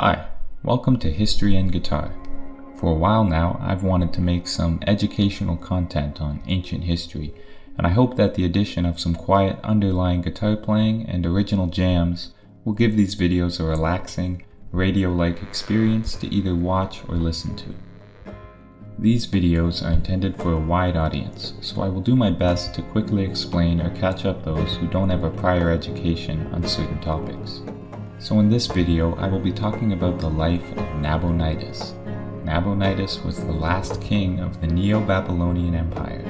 Hi, welcome to History and Guitar. For a while now, I've wanted to make some educational content on ancient history, and I hope that the addition of some quiet underlying guitar playing and original jams will give these videos a relaxing, radio-like experience to either watch or listen to. These videos are intended for a wide audience, so I will do my best to quickly explain or catch up those who don't have a prior education on certain topics. So in this video, I will be talking about the life of Nabonidus. Nabonidus was the last king of the Neo-Babylonian Empire.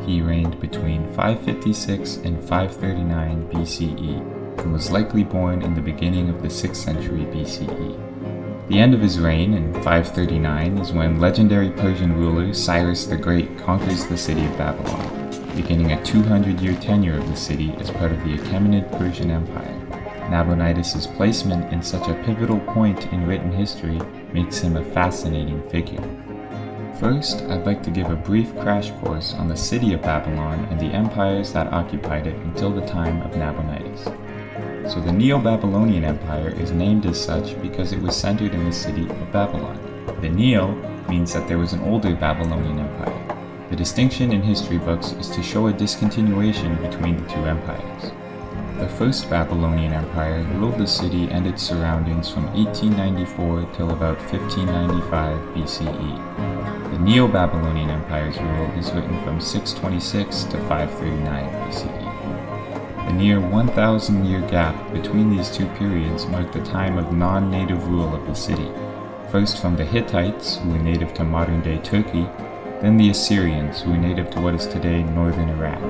He reigned between 556 and 539 BCE, and was likely born in the beginning of the 6th century BCE. The end of his reign in 539 is when legendary Persian ruler Cyrus the Great conquers the city of Babylon, beginning a 200-year tenure of the city as part of the Achaemenid Persian Empire. Nabonidus' placement in such a pivotal point in written history makes him a fascinating figure. First, I'd like to give a brief crash course on the city of Babylon and the empires that occupied it until the time of Nabonidus. So the Neo-Babylonian Empire is named as such because it was centered in the city of Babylon. The Neo means that there was an older Babylonian Empire. The distinction in history books is to show a discontinuation between the two empires. The First Babylonian Empire ruled the city and its surroundings from 1894 till about 1595 BCE. The Neo-Babylonian Empire's rule is written from 626 to 539 BCE. The near 1,000-year gap between these two periods marked the time of non-native rule of the city, first from the Hittites, who were native to modern-day Turkey, then the Assyrians, who were native to what is today northern Iraq.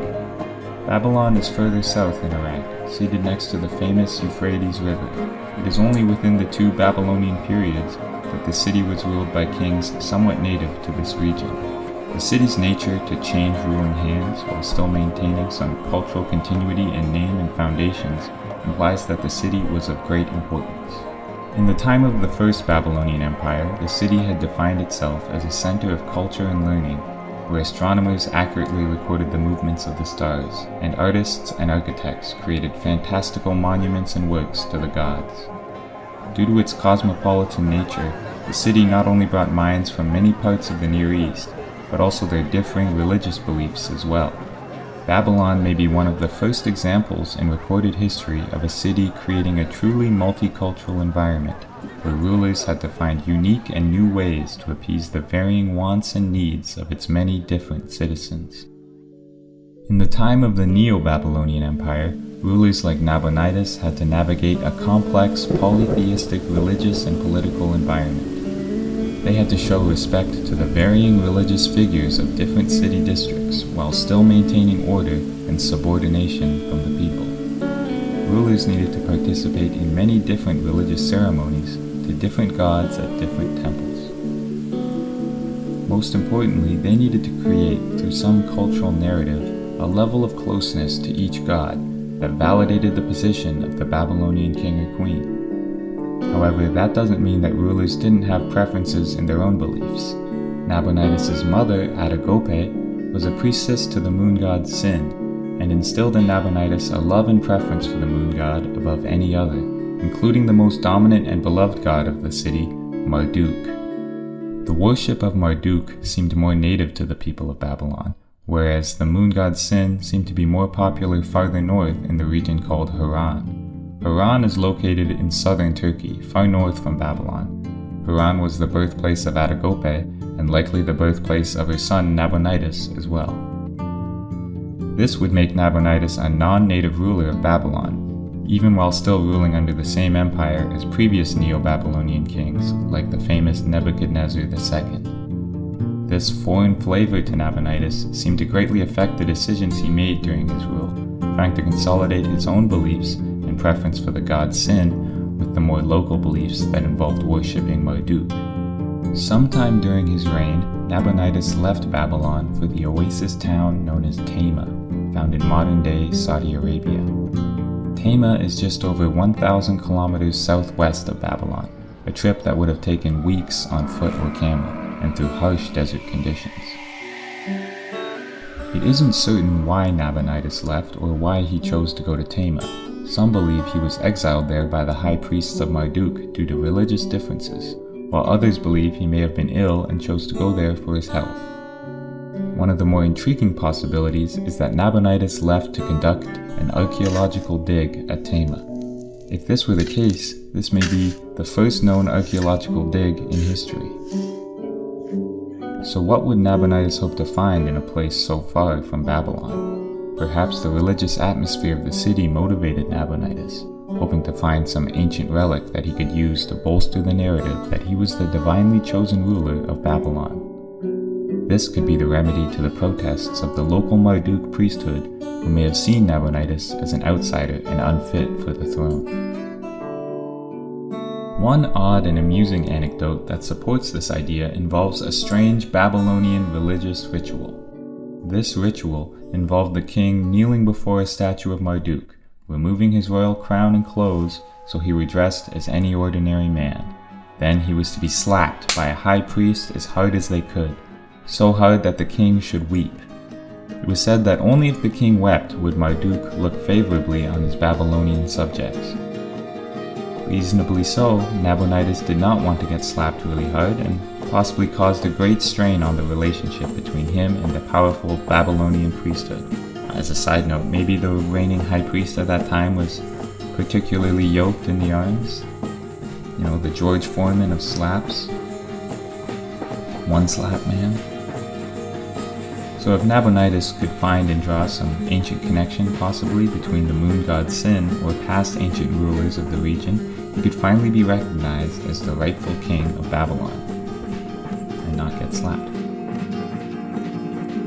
Babylon is further south in Iraq, seated next to the famous Euphrates River. It is only within the two Babylonian periods that the city was ruled by kings somewhat native to this region. The city's nature to change ruling hands while still maintaining some cultural continuity in name and foundations implies that the city was of great importance. In the time of the First Babylonian Empire, the city had defined itself as a center of culture and learning, where astronomers accurately recorded the movements of the stars, and artists and architects created fantastical monuments and works to the gods. Due to its cosmopolitan nature, the city not only brought minds from many parts of the Near East, but also their differing religious beliefs as well. Babylon may be one of the first examples in recorded history of a city creating a truly multicultural environment, where rulers had to find unique and new ways to appease the varying wants and needs of its many different citizens. In the time of the Neo-Babylonian Empire, rulers like Nabonidus had to navigate a complex polytheistic religious and political environment. They had to show respect to the varying religious figures of different city districts while still maintaining order and subordination from the people. Rulers needed to participate in many different religious ceremonies to different gods at different temples. Most importantly, they needed to create, through some cultural narrative, a level of closeness to each god that validated the position of the Babylonian king or queen. However, that doesn't mean that rulers didn't have preferences in their own beliefs. Nabonidus' mother, Atagope, was a priestess to the moon god Sin, and instilled in Nabonidus a love and preference for the moon god above any other, including the most dominant and beloved god of the city, Marduk. The worship of Marduk seemed more native to the people of Babylon, whereas the moon god Sin seemed to be more popular farther north in the region called Haran. Haran is located in southern Turkey, far north from Babylon. Haran was the birthplace of Atagope, and likely the birthplace of her son Nabonidus as well. This would make Nabonidus a non-native ruler of Babylon, even while still ruling under the same empire as previous Neo-Babylonian kings, like the famous Nebuchadnezzar II. This foreign flavor to Nabonidus seemed to greatly affect the decisions he made during his rule, trying to consolidate his own beliefs and preference for the god Sin with the more local beliefs that involved worshipping Marduk. Sometime during his reign, Nabonidus left Babylon for the oasis town known as Tama, found in modern-day Saudi Arabia. Tama is just over 1,000 kilometers southwest of Babylon, a trip that would have taken weeks on foot or camel, and through harsh desert conditions. It isn't certain why Nabonidus left or why he chose to go to Tama. Some believe he was exiled there by the high priests of Marduk due to religious differences, while others believe he may have been ill and chose to go there for his health. One of the more intriguing possibilities is that Nabonidus left to conduct an archaeological dig at Tema. If this were the case, this may be the first known archaeological dig in history. So what would Nabonidus hope to find in a place so far from Babylon? Perhaps the religious atmosphere of the city motivated Nabonidus, hoping to find some ancient relic that he could use to bolster the narrative that he was the divinely chosen ruler of Babylon. This could be the remedy to the protests of the local Marduk priesthood, who may have seen Nabonidus as an outsider and unfit for the throne. One odd and amusing anecdote that supports this idea involves a strange Babylonian religious ritual. This ritual involved the king kneeling before a statue of Marduk, removing his royal crown and clothes so he were dressed as any ordinary man. Then he was to be slapped by a high priest as hard as they could, so hard that the king should weep. It was said that only if the king wept would Marduk look favorably on his Babylonian subjects. Reasonably so, Nabonidus did not want to get slapped really hard and possibly caused a great strain on the relationship between him and the powerful Babylonian priesthood. As a side note, maybe the reigning high priest at that time was particularly yoked in the arms. You know, the George Foreman of slaps. One slap man. So if Nabonidus could find and draw some ancient connection possibly between the moon god Sin or past ancient rulers of the region, he could finally be recognized as the rightful king of Babylon and not get slapped.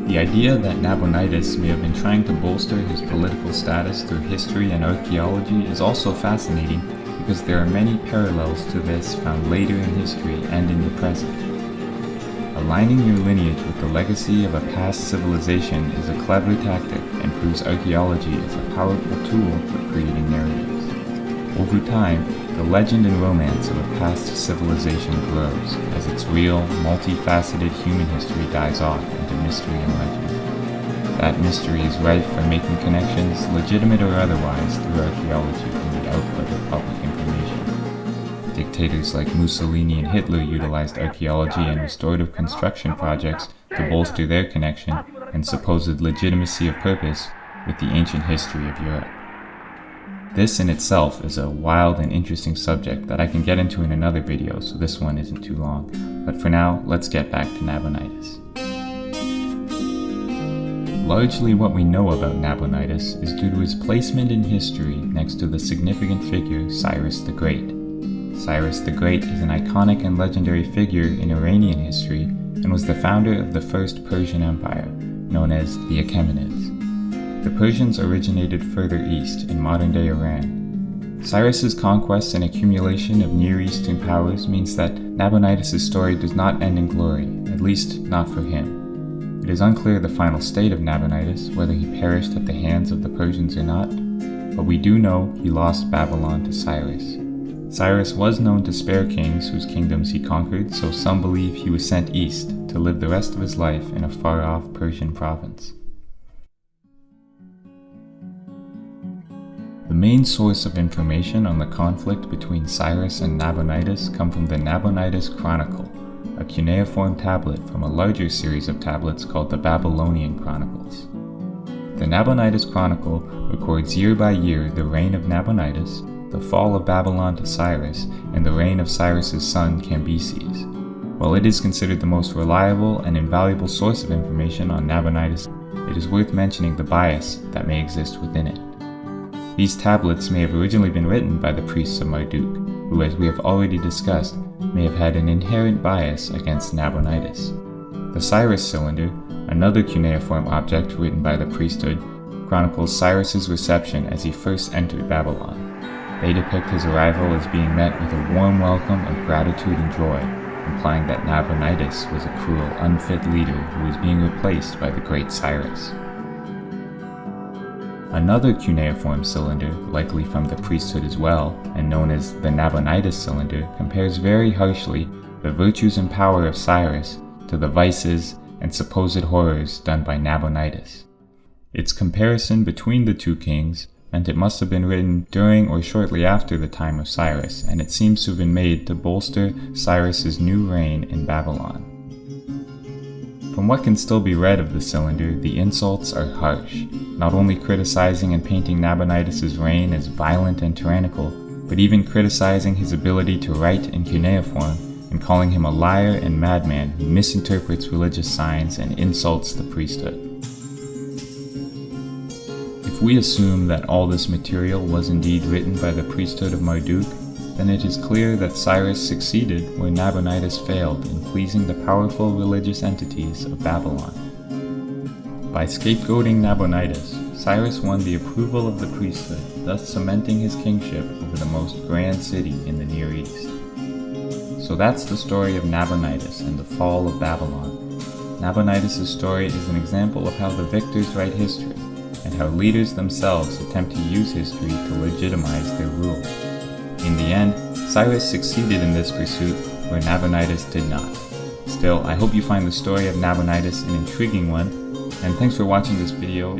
The idea that Nabonidus may have been trying to bolster his political status through history and archaeology is also fascinating because there are many parallels to this found later in history and in the present. Aligning your lineage with the legacy of a past civilization is a clever tactic and proves archaeology is a powerful tool for creating narratives. Over time, the legend and romance of a past civilization grows as its real, multifaceted human history dies off into mystery and legend. That mystery is rife for making connections, legitimate or otherwise, through archaeology from the output of public information. Dictators like Mussolini and Hitler utilized archaeology and restorative construction projects to bolster their connection and supposed legitimacy of purpose with the ancient history of Europe. This in itself is a wild and interesting subject that I can get into in another video, so this one isn't too long. But for now, let's get back to Nabonidus. Largely what we know about Nabonidus is due to his placement in history next to the significant figure Cyrus the Great. Cyrus the Great is an iconic and legendary figure in Iranian history and was the founder of the first Persian Empire, known as the Achaemenids. The Persians originated further east in modern-day Iran. Cyrus's conquest and accumulation of Near Eastern powers means that Nabonidus' story does not end in glory, at least not for him. It is unclear the final state of Nabonidus, whether he perished at the hands of the Persians or not, but we do know he lost Babylon to Cyrus. Cyrus was known to spare kings whose kingdoms he conquered, so some believe he was sent east to live the rest of his life in a far-off Persian province. The main source of information on the conflict between Cyrus and Nabonidus come from the Nabonidus Chronicle, a cuneiform tablet from a larger series of tablets called the Babylonian Chronicles. The Nabonidus Chronicle records year by year the reign of Nabonidus, the fall of Babylon to Cyrus, and the reign of Cyrus's son Cambyses. While it is considered the most reliable and invaluable source of information on Nabonidus, it is worth mentioning the bias that may exist within it. These tablets may have originally been written by the priests of Marduk, who, as we have already discussed, may have had an inherent bias against Nabonidus. The Cyrus Cylinder, another cuneiform object written by the priesthood, chronicles Cyrus's reception as he first entered Babylon. They depict his arrival as being met with a warm welcome of gratitude and joy, implying that Nabonidus was a cruel, unfit leader who was being replaced by the great Cyrus. Another cuneiform cylinder, likely from the priesthood as well, and known as the Nabonidus cylinder, compares very harshly the virtues and power of Cyrus to the vices and supposed horrors done by Nabonidus. Its comparison between the two kings and it must have been written during or shortly after the time of Cyrus, and it seems to have been made to bolster Cyrus's new reign in Babylon. From what can still be read of the Cylinder, the insults are harsh, not only criticizing and painting Nabonidus' reign as violent and tyrannical, but even criticizing his ability to write in cuneiform and calling him a liar and madman who misinterprets religious signs and insults the priesthood. If we assume that all this material was indeed written by the priesthood of Marduk, then it is clear that Cyrus succeeded where Nabonidus failed in pleasing the powerful religious entities of Babylon. By scapegoating Nabonidus, Cyrus won the approval of the priesthood, thus cementing his kingship over the most grand city in the Near East. So that's the story of Nabonidus and the fall of Babylon. Nabonidus' story is an example of how the victors write history, and how leaders themselves attempt to use history to legitimize their rule. In the end, Cyrus succeeded in this pursuit where Nabonidus did not. Still, I hope you find the story of Nabonidus an intriguing one, and thanks for watching this video.